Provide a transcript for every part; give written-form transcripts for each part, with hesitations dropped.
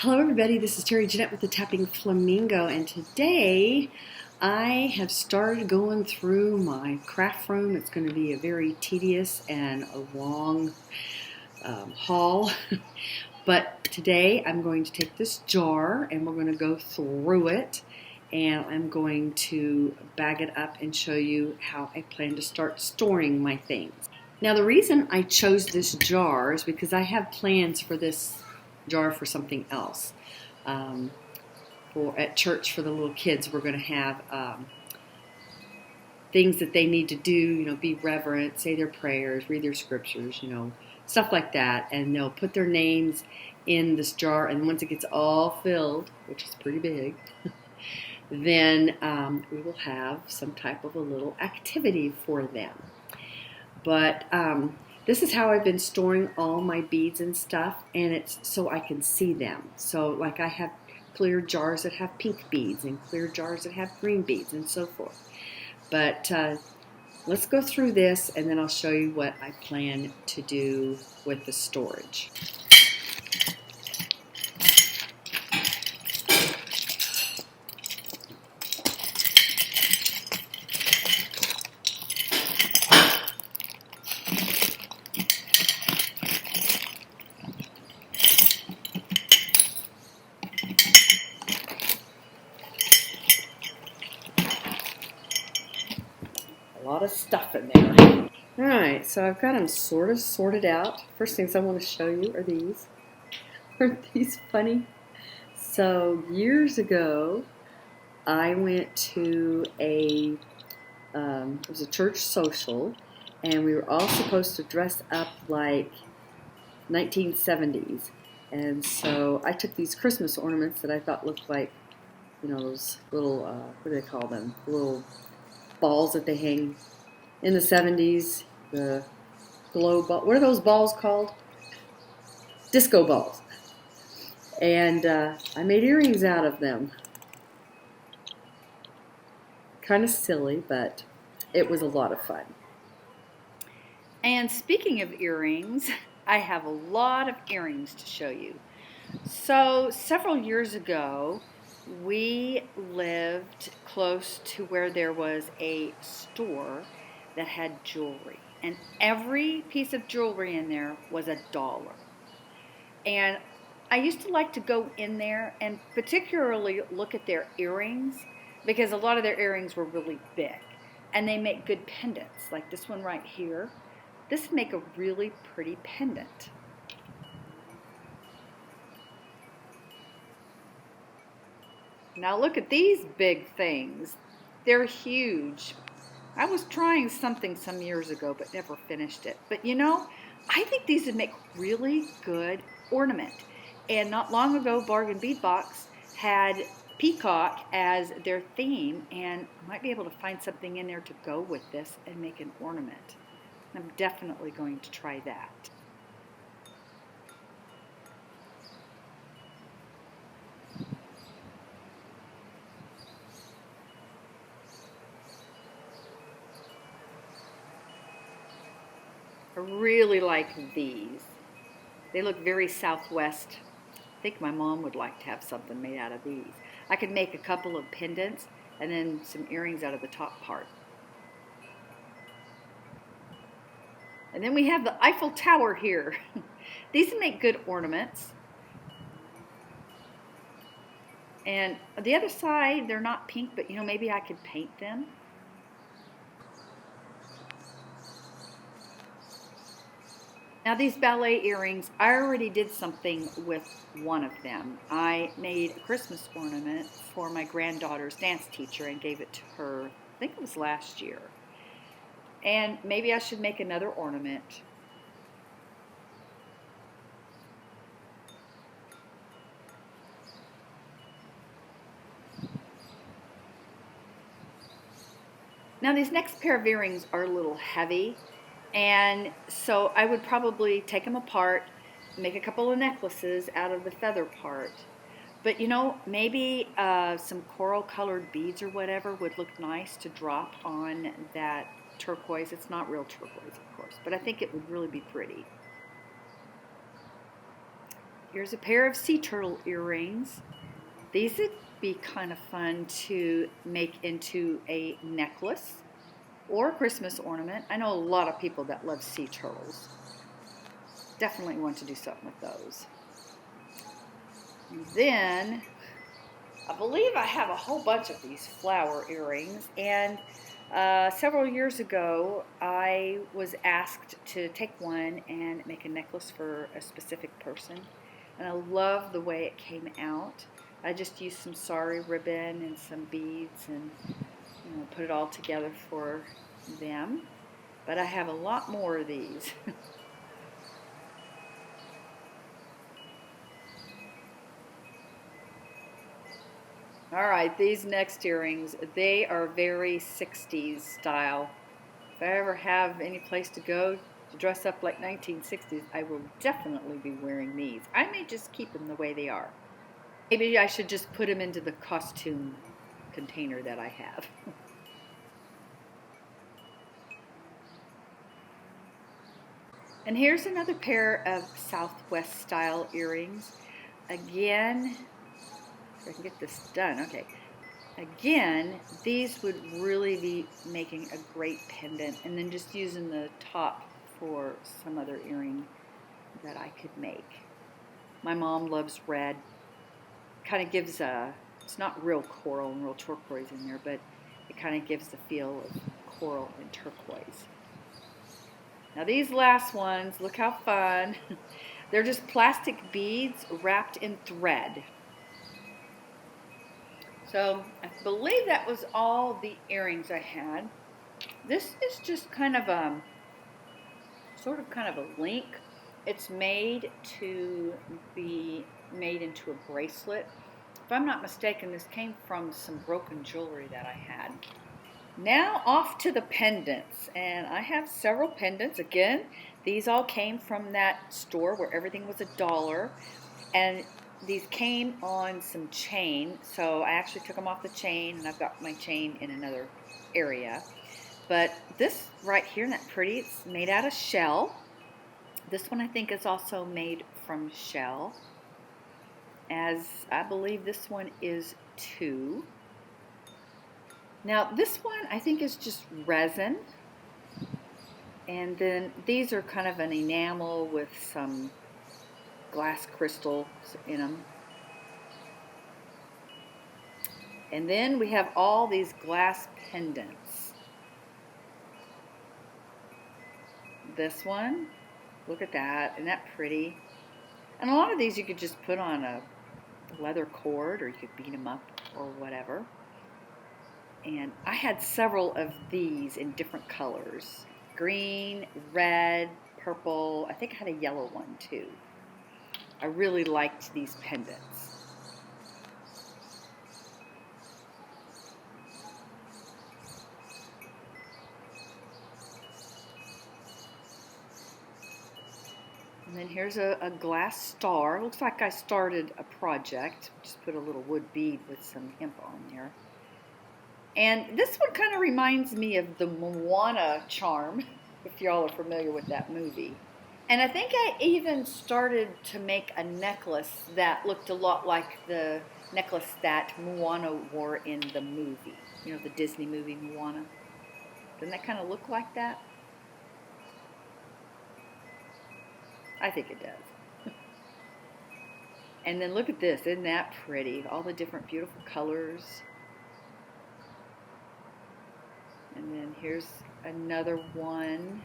Hello everybody, this is Terry Jeanette with the Tapping Flamingo, and today I have started going through my craft room. It's going to be a very tedious and a long haul, but today I'm going to take this jar and we're going to go through it, and I'm going to bag it up and show you how I plan to start storing my things. Now the reason I chose this jar is because I have plans for this jar for something else. At church for the little kids, we're going to have things that they need to do, be reverent, say their prayers, read their scriptures, stuff like that. And they'll put their names in this jar, and once it gets all filled, which is pretty big, then we will have some type of a little activity for them. But this is how I've been storing all my beads and stuff, and it's so I can see them. So like I have clear jars that have pink beads and clear jars that have green beads and so forth. But let's go through this, and then I'll show you what I plan to do with the storage. A lot of stuff in there. Alright, so I've got them sort of sorted out. First things I want to show you are these. Aren't these funny? So years ago, I went to it was a church social, and we were all supposed to dress up like 1970s. And so I took these Christmas ornaments that I thought looked like, those little, what do they call them? Little balls that they hang in the 70s, the glow ball. What are those balls called? Disco balls. And I made earrings out of them. Kind of silly, but it was a lot of fun. And speaking of earrings, I have a lot of earrings to show you. So several years ago, we lived close to where there was a store that had jewelry, and every piece of jewelry in there was $1. And I used to like to go in there and particularly look at their earrings, because a lot of their earrings were really big, and they make good pendants, like this one right here. This would make a really pretty pendant. Now look at these big things. They're huge. I was trying something some years ago but never finished it. But I think these would make really good ornament. And not long ago, Bargain Bead Box had peacock as their theme, and I might be able to find something in there to go with this and make an ornament. I'm definitely going to try that. I really like these. They look very Southwest. I think my mom would like to have something made out of these. I could make a couple of pendants and then some earrings out of the top part. And then we have the Eiffel Tower here. These make good ornaments. And the other side, they're not pink, but maybe I could paint them. Now these ballet earrings, I already did something with one of them. I made a Christmas ornament for my granddaughter's dance teacher and gave it to her, I think it was last year. And maybe I should make another ornament. Now these next pair of earrings are a little heavy, and so I would probably take them apart, make a couple of necklaces out of the feather part. But maybe some coral colored beads or whatever would look nice to drop on that turquoise. It's not real turquoise, of course, but I think it would really be pretty. Here's a pair of sea turtle earrings. These would be kind of fun to make into a necklace or a Christmas ornament. I know a lot of people that love sea turtles. Definitely want to do something with those. And then I believe I have a whole bunch of these flower earrings, and several years ago I was asked to take one and make a necklace for a specific person, and I love the way it came out. I just used some sari ribbon and some beads and put it all together for them, but I have a lot more of these. All right, these next earrings, they are very 60s style. If I ever have any place to go to dress up like 1960s, I will definitely be wearing these. I may just keep them the way they are. Maybe I should just put them into the costume container that I have. And here's another pair of Southwest style earrings. Again, if I can get this done, okay. Again, these would really be making a great pendant, and then just using the top for some other earring that I could make. My mom loves red. Kind of gives it's not real coral and real turquoise in there, but it kind of gives the feel of coral and turquoise. Now these last ones, look how fun. They're just plastic beads wrapped in thread. So I believe that was all the earrings I had. This is just kind of a link. It's made to be made into a bracelet. If I'm not mistaken, this came from some broken jewelry that I had. Now off to the pendants, and I have several pendants. Again, these all came from that store where everything was $1, and these came on some chain, so I actually took them off the chain, and I've got my chain in another area. But this right here, isn't that pretty? It's made out of shell. This one I think is also made from shell, as I believe this one is too. Now this one I think is just resin, and then these are kind of an enamel with some glass crystals in them. And then we have all these glass pendants. This one, look at that, isn't that pretty? And a lot of these you could just put on a leather cord, or you could beat them up or whatever. And I had several of these in different colors. Green, red, purple. I think I had a yellow one too. I really liked these pendants. And then here's a glass star. Looks like I started a project. Just put a little wood bead with some hemp on there. And this one kind of reminds me of the Moana charm, if y'all are familiar with that movie. And I think I even started to make a necklace that looked a lot like the necklace that Moana wore in the movie. You know, the Disney movie Moana. Doesn't that kind of look like that? I think it does. And then look at this. Isn't that pretty? All the different beautiful colors. And then here's another one.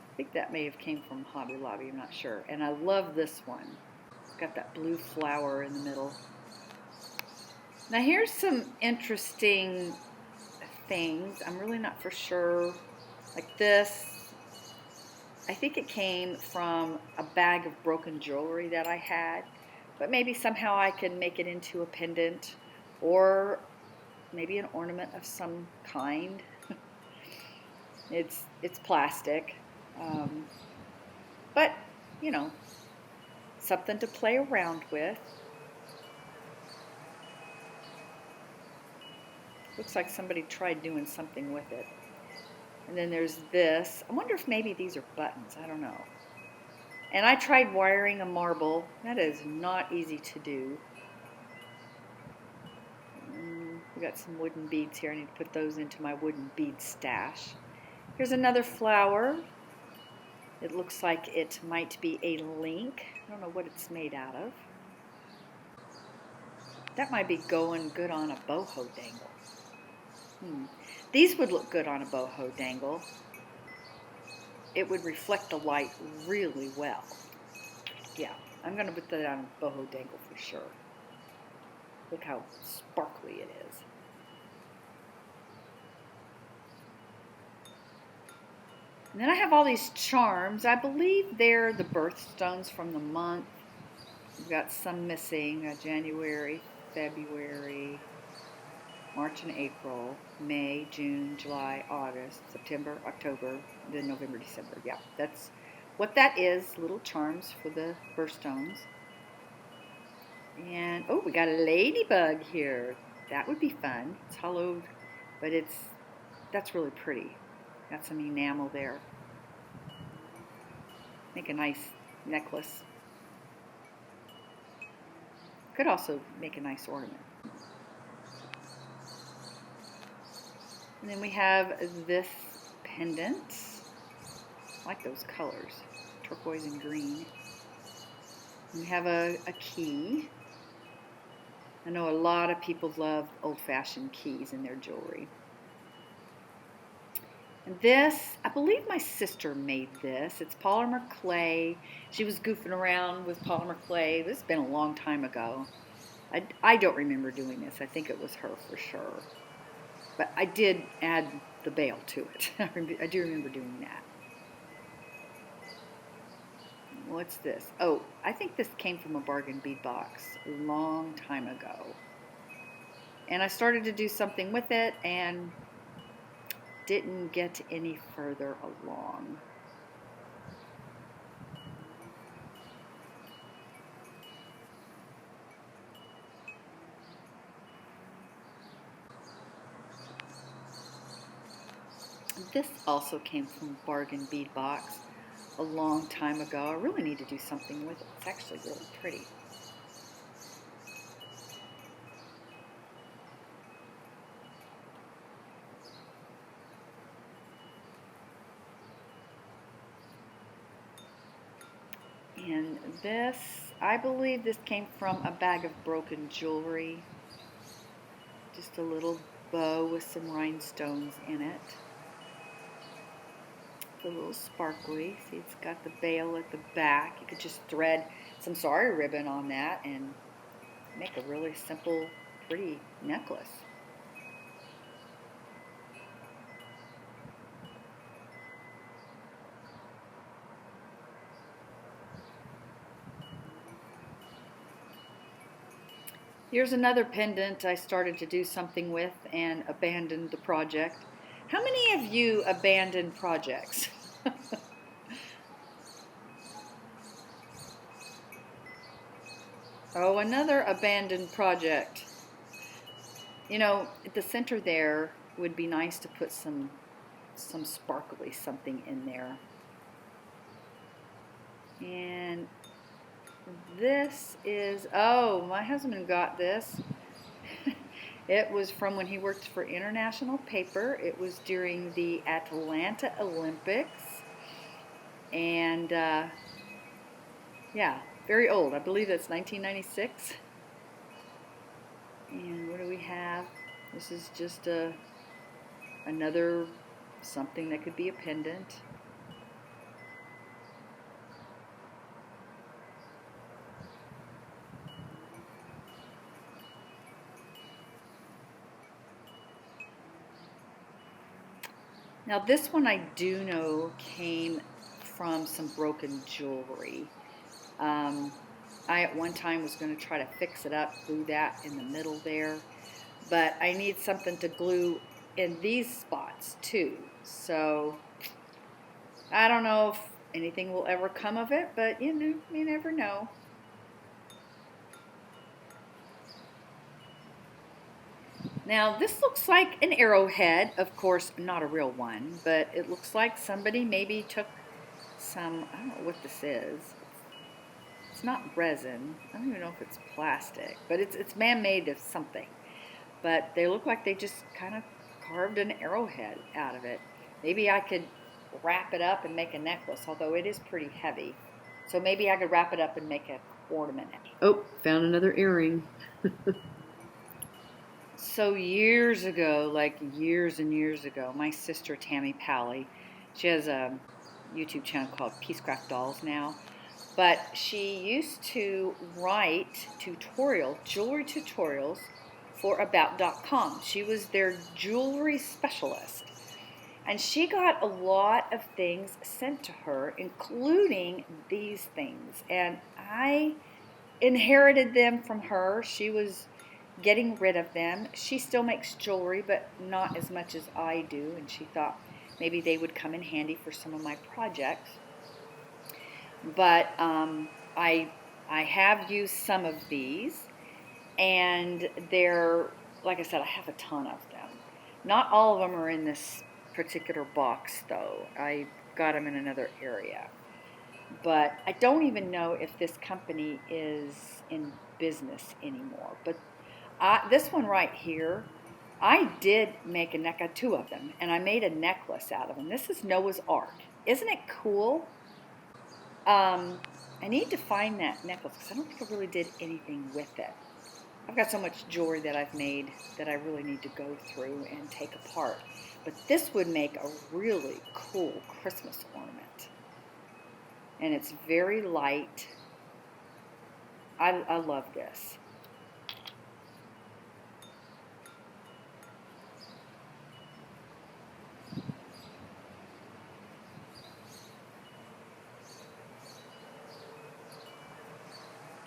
I think that may have came from Hobby Lobby, I'm not sure. And I love this one. It's got that blue flower in the middle. Now here's some interesting things. I'm really not for sure. Like this. I think it came from a bag of broken jewelry that I had. But maybe somehow I can make it into a pendant, or maybe an ornament of some kind. It's plastic, but you know, something to play around with. Looks like somebody tried doing something with it. And then there's this. I wonder if maybe these are buttons. I don't know. And I tried wiring a marble. That is not easy to do. We got some wooden beads here. I need to put those into my wooden bead stash. Here's another flower. It looks like it might be a link. I don't know what it's made out of. That might be going good on a boho dangle. These would look good on a boho dangle. It would reflect the light really well. Yeah, I'm going to put that on a boho dangle for sure. Look how sparkly it is. And then I have all these charms. I believe they're the birthstones from the month. We've got some missing. January, February, March and April, May, June, July, August, September, October, then November, December. Yeah, that's what that is. Little charms for the birthstones. And, oh, we got a ladybug here. That would be fun. It's hollowed, but that's really pretty. Got some enamel there. Make a nice necklace. Could also make a nice ornament. And then we have this pendant. I like those colors, turquoise and green. And we have a key. I know a lot of people love old-fashioned keys in their jewelry. And this, I believe my sister made this. It's polymer clay. She was goofing around with polymer clay. This has been a long time ago. I don't remember doing this. I think it was her for sure. But I did add the bail to it. I do remember doing that. What's this? Oh, I think this came from a bargain bead box a long time ago. And I started to do something with it and didn't get any further along. This also came from a bargain bead box a long time ago. I really need to do something with it. It's actually really pretty. And this, I believe this came from a bag of broken jewelry. Just a little bow with some rhinestones in it. It's a little sparkly. See, it's got the bail at the back. You could just thread some sari ribbon on that and make a really simple, pretty necklace. Here's another pendant I started to do something with and abandoned the project. How many of you abandon projects? Oh, another abandoned project. You know, at the center there would be nice to put some sparkly something in there. And this is, oh, my husband got this. It was from when he worked for International Paper. It was during the Atlanta Olympics. And yeah, very old. I believe that's 1996. And what do we have? This is just another something that could be a pendant. Now this one I do know came from some broken jewelry. I at one time was going to try to fix it up, glue that in the middle there, but I need something to glue in these spots too. So I don't know if anything will ever come of it, but you know, you never know. Now this looks like an arrowhead, of course not a real one, but it looks like somebody maybe took some, I don't know what this is. It's not resin. I don't even know if it's plastic, but it's man-made of something. But they look like they just kind of carved an arrowhead out of it. Maybe I could wrap it up and make a necklace, although it is pretty heavy. So maybe I could wrap it up and make an ornament. Oh, found another earring. So years ago, like years and years ago, my sister Tammy Pally, she has a YouTube channel called Peacecraft Dolls now, but she used to write jewelry tutorials for about.com. She was their jewelry specialist. And she got a lot of things sent to her, including these things. And I inherited them from her. She was getting rid of them. She still makes jewelry, but not as much as I do. And she thought maybe they would come in handy for some of my projects. But I have used some of these, and they're, like I said, I have a ton of them. Not all of them are in this particular box, though. I got them in another area. But I don't even know if this company is in business anymore. But this one right here, I did make two of them, and I made a necklace out of them. This is Noah's Ark. Isn't it cool? I need to find that necklace because I don't think I really did anything with it. I've got so much jewelry that I've made that I really need to go through and take apart. But this would make a really cool Christmas ornament. And it's very light. I love this.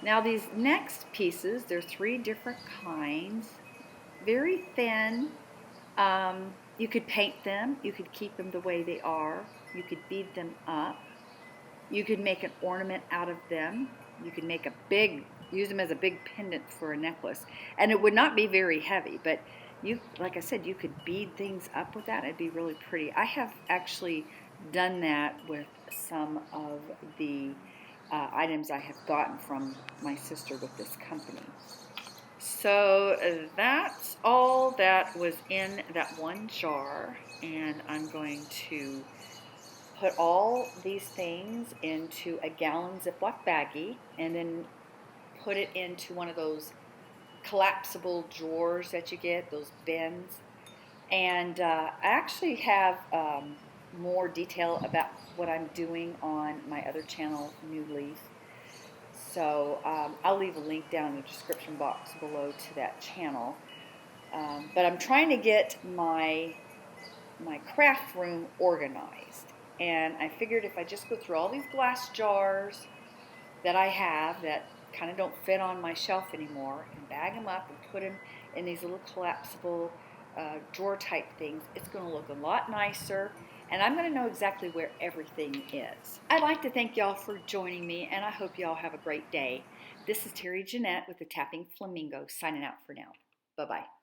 Now these next pieces, there are 3 different kinds. Very thin. You could paint them. You could keep them the way they are. You could bead them up. You could make an ornament out of them. You could make use them as a big pendant for a necklace. And it would not be very heavy, but like I said, you could bead things up with that. It'd be really pretty. I have actually done that with some of the items I have gotten from my sister with this company. So that's all that was in that one jar, and I'm going to put all these things into a gallon Ziploc baggie and then put it into one of those collapsible drawers that you get, those bins. And I actually have more detail about what I'm doing on my other channel, New Leaf. So I'll leave a link down in the description box below to that channel. But I'm trying to get my craft room organized. And I figured if I just go through all these glass jars that I have that kind of don't fit on my shelf anymore and bag them up and put them in these little collapsible drawer type things, it's going to look a lot nicer, and I'm going to know exactly where everything is. I'd like to thank y'all for joining me, and I hope y'all have a great day. This is Terry Jeanette with the Tapping Flamingo signing out for now. Bye-bye.